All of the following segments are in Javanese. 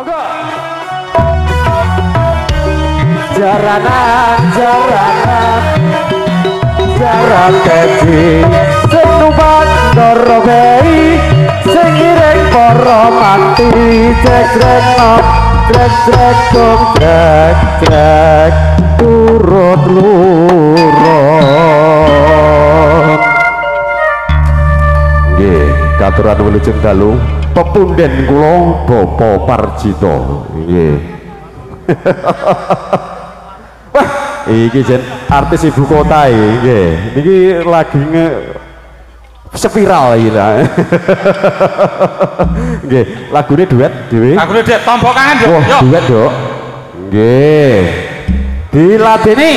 Monggo. Jaranan jaran keji senuban dorobei sing ireng para mati cekrek trek dong trek turut lurut nggih katuran wilujeng dalu pepunden kula Bapak Parjito nggih wah iki jen artis ibu kota nggih niki lagi spiral iki ta nggih lagune duet dhewe lagune duet tompo kangen yo duet yo nggih diladeni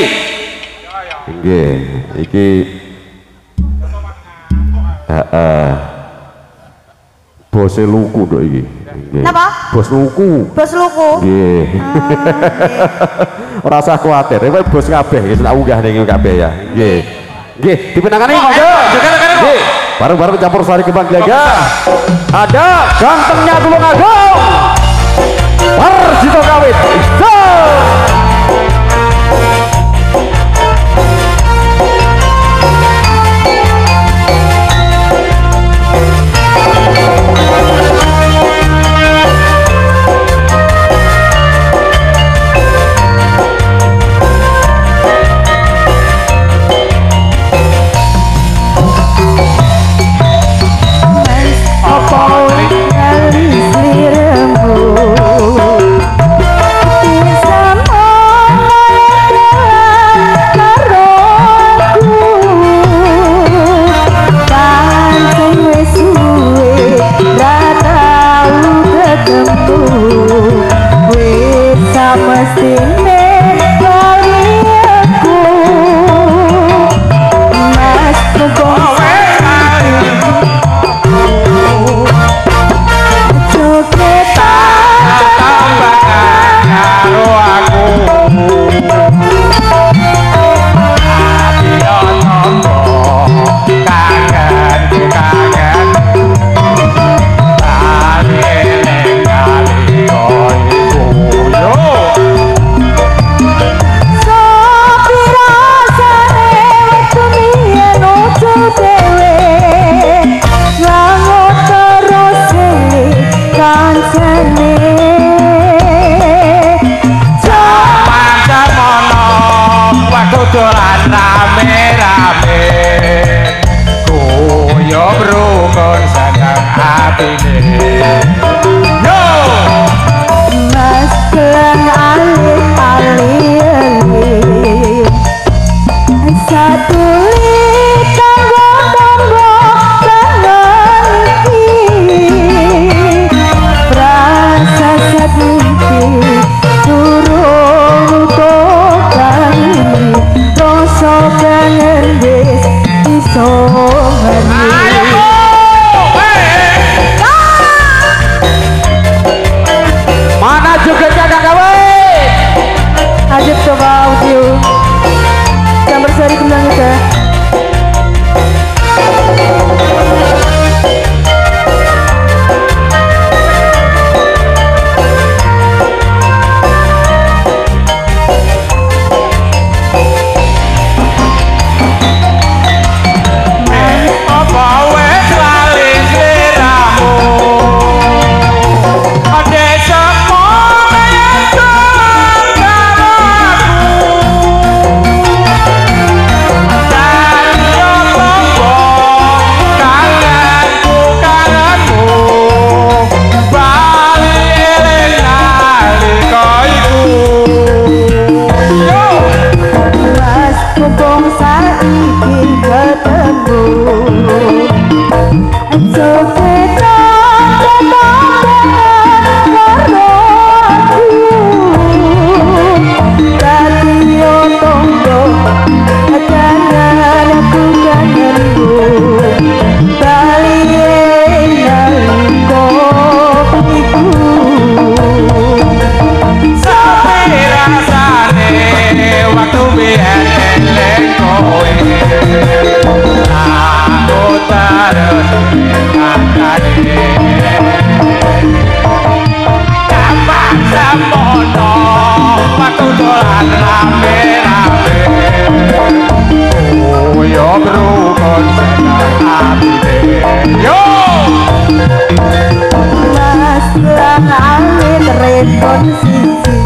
nggih iki bos luku dok iki napa bos luku nggih ora usah kuwatir kowe bos kabeh iki tak unggah ning kabeh ya nggih nggih dipenangane monggo nggih bareng-bareng campur sari kembang gagah ada gantengnya Tulungagung Parjito Kawit rukun senang atine yo Mas lang awit rendon siji